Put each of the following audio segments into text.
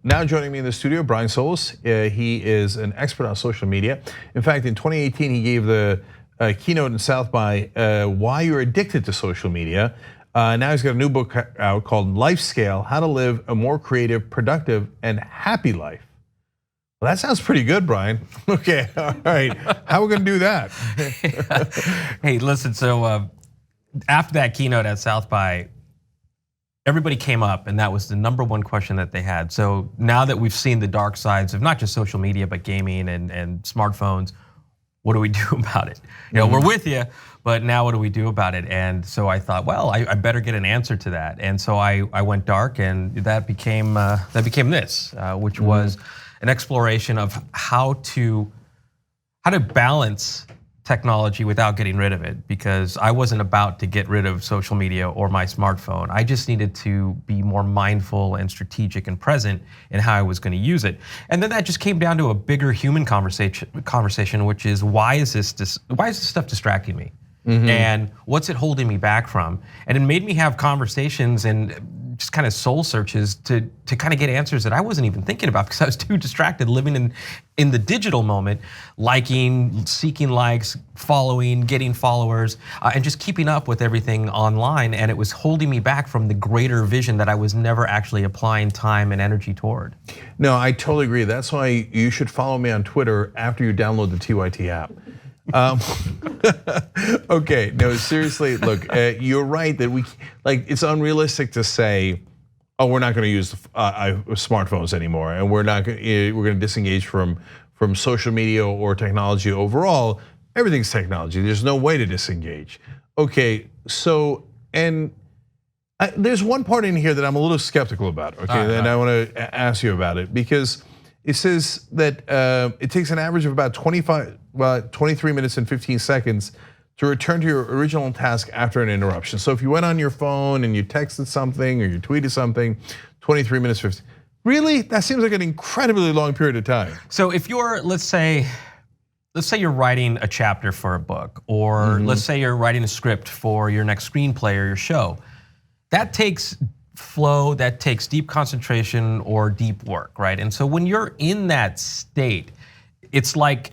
Now joining me in the studio, Brian Solis. He is an expert on social media. In fact, in 2018, he gave the keynote in South by Why You're Addicted to Social Media. Now he's got a new book out called Life Scale: How to Live a More Creative, Productive, and Happy Life. Well, that sounds pretty good, Brian. Okay, all right. How are we gonna do that? Hey, listen, so after that keynote at South by, everybody came up and that was the #1 question that they had. So now that we've seen the dark sides of not just social media, but gaming and smartphones, what do we do about it? You know, we're with you, but now what do we do about it? And so I thought, well, I better get an answer to that. And so I went dark, and that became this, which was an exploration of how to balance technology without getting rid of it, because I wasn't about to get rid of social media or my smartphone. I just needed to be more mindful and strategic and present in how I was going to use it. And then that just came down to a bigger human conversation, which is why is this stuff distracting me? And what's it holding me back from? And it made me have conversations and just kind of soul searches to kind of get answers that I wasn't even thinking about, because I was too distracted living in the digital moment, liking, seeking likes, following, getting followers, and just keeping up with everything online. And it was holding me back from the greater vision that I was never actually applying time and energy toward. No, I totally agree. That's why you should follow me on Twitter after you download the TYT app. Okay, no, seriously, look, you're right that it's unrealistic to say, oh, we're not going to use smartphones anymore, and we're going to disengage from social media or technology overall. Everything's technology. There's no way to disengage. Okay, so there's one part in here that I'm a little skeptical about. Okay, and I want to ask you about it, because it says that it takes an average of about 23 minutes and 15 seconds to return to your original task after an interruption. So if you went on your phone and you texted something or you tweeted something, 23 minutes 15. Really? That seems like an incredibly long period of time. So if you're, let's say you're writing a chapter for a book, or let's say you're writing a script for your next screenplay or your show, that takes flow, that takes deep concentration or deep work, right? And so when you're in that state, it's like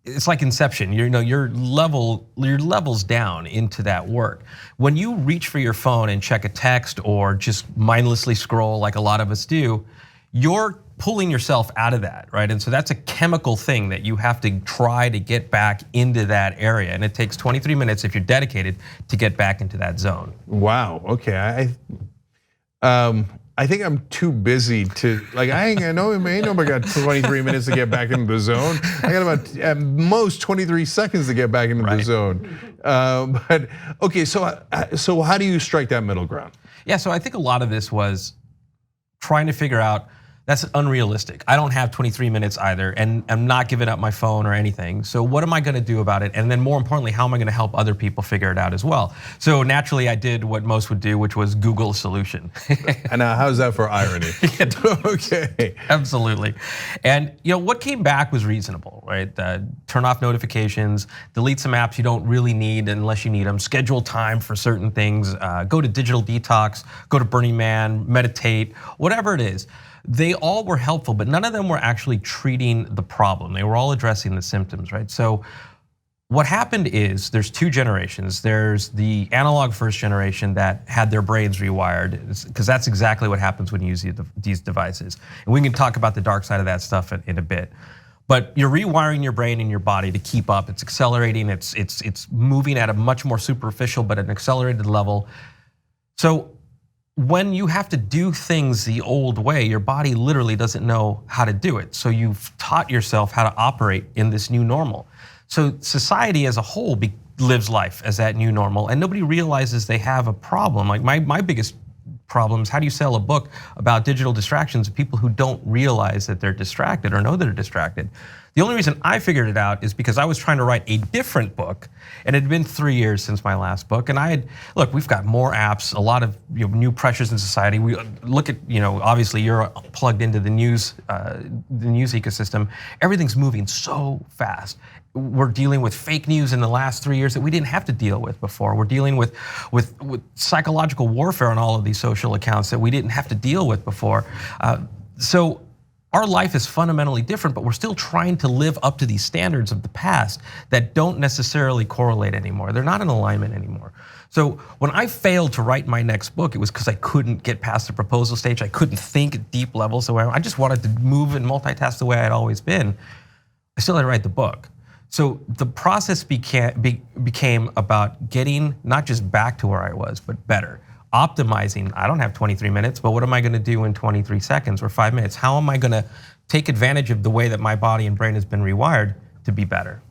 Inception. Your levels down into that work. When you reach for your phone and check a text or just mindlessly scroll like a lot of us do, you're pulling yourself out of that, right? And so that's a chemical thing that you have to try to get back into that area, and it takes 23 minutes if you're dedicated to get back into that zone. Wow. Okay. I think I'm too busy to I know I got 23 minutes to get back into the zone. I got about at most 23 seconds to get back into the zone. But okay, so how do you strike that middle ground? Yeah, so I think a lot of this was trying to figure out, that's unrealistic. I don't have 23 minutes either, and I'm not giving up my phone or anything. So what am I gonna do about it? And then more importantly, how am I gonna help other people figure it out as well? So naturally, I did what most would do, which was Google a solution. And now, how's that for irony? Okay. Absolutely. And what came back was reasonable, right? Turn off notifications, delete some apps you don't really need unless you need them, schedule time for certain things, go to digital detox, go to Burning Man, meditate, whatever it is. They all were helpful, but none of them were actually treating the problem. They were all addressing the symptoms, right? So what happened is there's two generations. There's the analog first generation that had their brains rewired, because that's exactly what happens when you use these devices. And we can talk about the dark side of that stuff in a bit. But you're rewiring your brain and your body to keep up. It's accelerating, it's moving at a much more superficial but an accelerated level. So when you have to do things the old way, your body literally doesn't know how to do it. So you've taught yourself how to operate in this new normal. So society as a whole lives life as that new normal, and nobody realizes they have a problem. Like my biggest problem is, how do you sell a book about digital distractions to people who don't realize that they're distracted or know they're distracted? The only reason I figured it out is because I was trying to write a different book, and it had been 3 years since my last book. And look, we've got more apps, a lot of new pressures in society. We look at, obviously you're plugged into the news ecosystem. Everything's moving so fast. We're dealing with fake news in the last 3 years that we didn't have to deal with before. We're dealing with psychological warfare on all of these social accounts that we didn't have to deal with before. So our life is fundamentally different, but we're still trying to live up to these standards of the past that don't necessarily correlate anymore. They're not in alignment anymore. So when I failed to write my next book, it was because I couldn't get past the proposal stage. I couldn't think at deep levels. So I just wanted to move and multitask the way I'd always been. I still had to write the book. So the process became about getting not just back to where I was, but better. Optimizing, I don't have 23 minutes, but what am I gonna do in 23 seconds or 5 minutes? How am I gonna take advantage of the way that my body and brain has been rewired to be better?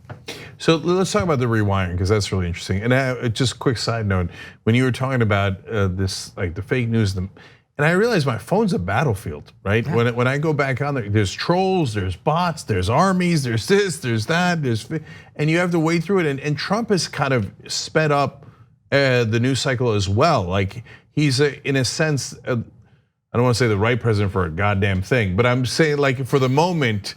So let's talk about the rewiring, because that's really interesting. And just a quick side note, when you were talking about this, like the fake news, and I realized my phone's a battlefield, right? Yeah. When I go back on there, there's trolls, there's bots, there's armies, there's this, there's that, and you have to wade through it. And Trump has kind of sped up the news cycle as well. Like he's in a sense, I don't want to say the right president for a goddamn thing, but I'm saying like for the moment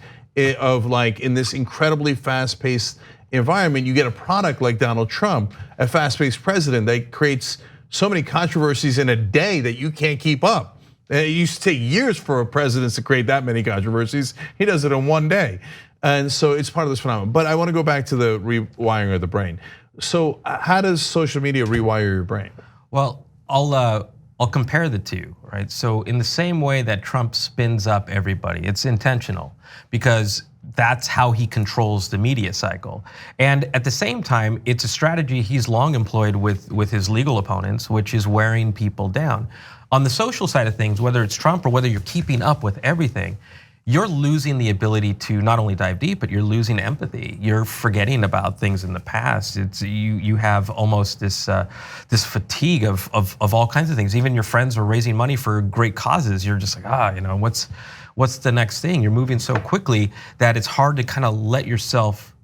of like in this incredibly fast-paced environment, you get a product like Donald Trump, a fast-paced president that creates so many controversies in a day that you can't keep up. It used to take years for a president to create that many controversies. He does it in one day. And so it's part of this phenomenon. But I want to go back to the rewiring of the brain. So how does social media rewire your brain? Well, I'll compare the two, right? So in the same way that Trump spins up everybody, it's intentional because that's how he controls the media cycle. And at the same time, it's a strategy he's long employed with his legal opponents, which is wearing people down. On the social side of things, whether it's Trump or whether you're keeping up with everything, you're losing the ability to not only dive deep, but you're losing empathy. You're forgetting about things in the past. It's you have almost this fatigue of all kinds of things. Even your friends are raising money for great causes. You're just like, what's the next thing? You're moving so quickly that it's hard to kind of let yourself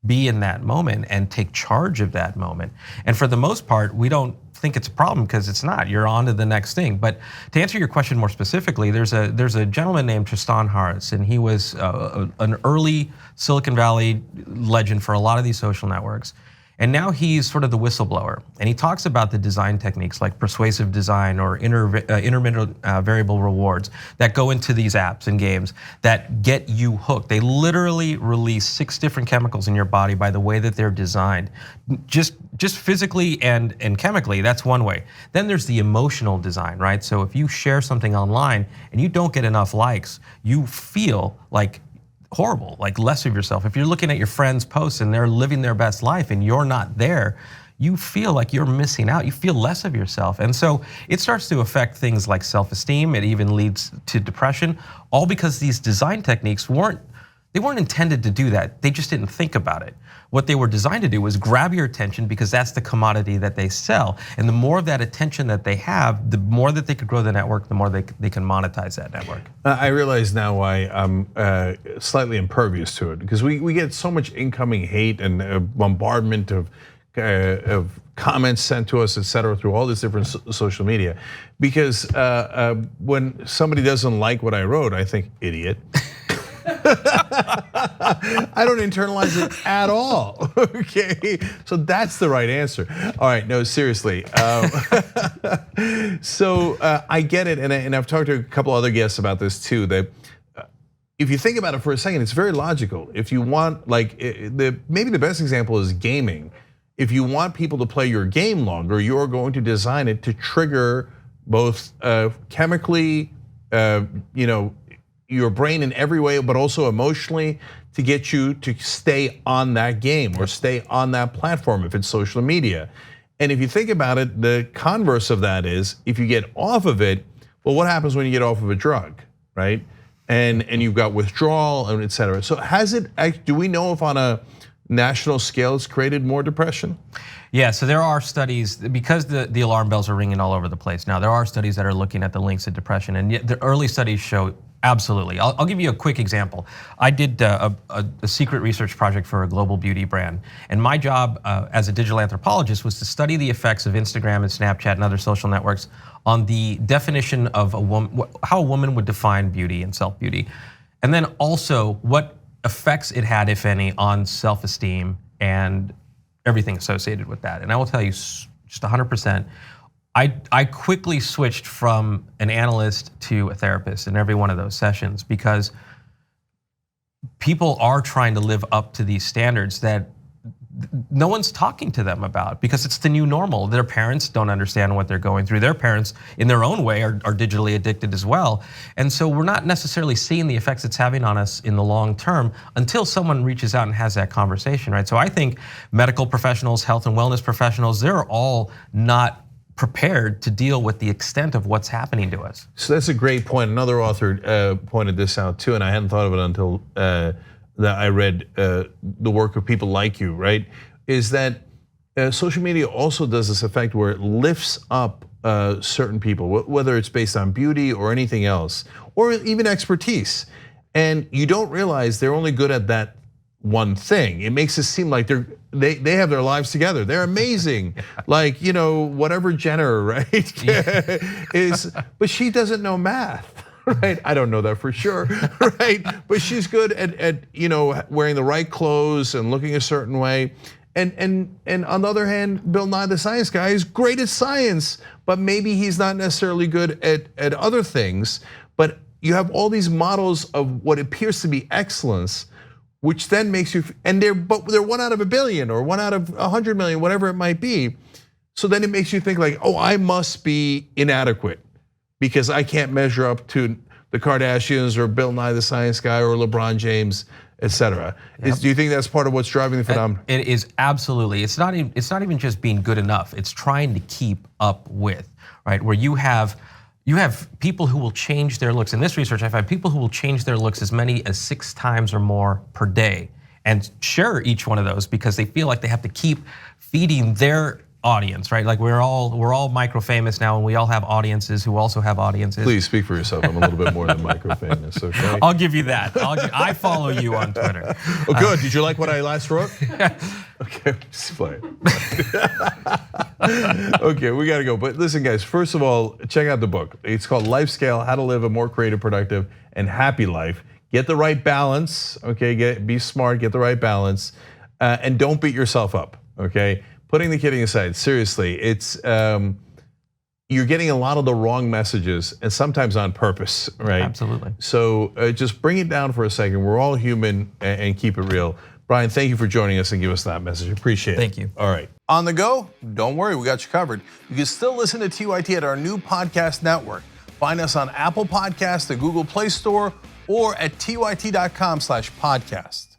be in that moment and take charge of that moment. And for the most part, we don't think it's a problem because it's not. You're on to the next thing. But to answer your question more specifically, there's a gentleman named Tristan Harris, and he was an early Silicon Valley legend for a lot of these social networks. And now he's sort of the whistleblower. And he talks about the design techniques like persuasive design or intermittent variable rewards that go into these apps and games that get you hooked. They literally release 6 different chemicals in your body by the way that they're designed. Just physically and chemically, that's one way. Then there's the emotional design, right? So if you share something online and you don't get enough likes, you feel like horrible, like less of yourself. If you're looking at your friends' posts and they're living their best life and you're not there, you feel like you're missing out. You feel less of yourself. And so it starts to affect things like self-esteem. It even leads to depression, all because these design techniques weren't intended to do that. They just didn't think about it. What they were designed to do was grab your attention because that's the commodity that they sell. And the more of that attention that they have, the more that they could grow the network, the more they can monetize that network. I realize now why I'm slightly impervious to it, because we get so much incoming hate and bombardment of comments sent to us, et cetera, through all these different social media. Because when somebody doesn't like what I wrote, I think, idiot. I don't internalize it at all, okay? So that's the right answer. All right, no, seriously. So I get it, and I've talked to a couple other guests about this too, that if you think about it for a second, it's very logical. If you want, like, maybe the best example is gaming. If you want people to play your game longer, you're going to design it to trigger both chemically, your brain in every way, but also emotionally to get you to stay on that game or stay on that platform if it's social media. And if you think about it, the converse of that is if you get off of it, well, what happens when you get off of a drug, right? And you've got withdrawal and et cetera. So do we know if on a national scale it's created more depression? Yeah, so there are studies, because the alarm bells are ringing all over the place now, there are studies that are looking at the links to depression, and the early studies show absolutely. I'll give you a quick example. I did a secret research project for a global beauty brand, and my job as a digital anthropologist was to study the effects of Instagram and Snapchat and other social networks on the definition of how a woman would define beauty and self-beauty, and then also what effects it had, if any, on self-esteem and everything associated with that. And I will tell you just 100%, I quickly switched from an analyst to a therapist in every one of those sessions because people are trying to live up to these standards that no one's talking to them about because it's the new normal. Their parents don't understand what they're going through. Their parents, in their own way, are digitally addicted as well. And so we're not necessarily seeing the effects it's having on us in the long term until someone reaches out and has that conversation, right? So I think medical professionals, health and wellness professionals, they're all not prepared to deal with the extent of what's happening to us. So that's a great point. Another author pointed this out too, and I hadn't thought of it until that I read the work of people like you, right? Is that social media also does this effect where it lifts up certain people, whether it's based on beauty or anything else, or even expertise. And you don't realize they're only good at that one thing. It makes it seem like they have their lives together. They're amazing, like whatever Jenner, right? is, but she doesn't know math. Right, I don't know that for sure, right? But she's good at wearing the right clothes and looking a certain way. And on the other hand, Bill Nye the Science Guy is great at science, but maybe he's not necessarily good at other things. But you have all these models of what appears to be excellence, which then makes you, and they're 1 out of a billion or 1 out of 100 million, whatever it might be. So then it makes you think like, oh, I must be inadequate because I can't measure up to the Kardashians or Bill Nye the Science Guy or LeBron James, et cetera. Yep. Do you think that's part of what's driving the phenomenon? It is absolutely. It's not even just being good enough. It's trying to keep up with, right? Where you have people who will change their looks. In this research, I find people who will change their looks as many as 6 times or more per day and share each one of those because they feel like they have to keep feeding their audience, right? Like we're all micro famous now, and we all have audiences who also have audiences. Please speak for yourself. I'm a little bit more than micro famous. Okay. I'll give you that. I follow you on Twitter. Oh, good. Did you like what I last wrote? Okay, just play it. Okay, we gotta go. But listen, guys. First of all, check out the book. It's called Life Scale: How to Live a More Creative, Productive, and Happy Life. Get the right balance. Okay, be smart. Get the right balance, and don't beat yourself up. Okay. Putting the kidding aside, seriously, it's you're getting a lot of the wrong messages, and sometimes on purpose, right? Absolutely. So just bring it down for a second. We're all human, and keep it real. Brian, thank you for joining us and give us that message. Appreciate it. Thank you. All right. On the go? Don't worry, we got you covered. You can still listen to TYT at our new podcast network. Find us on Apple Podcasts, the Google Play Store, or at tyt.com/podcast.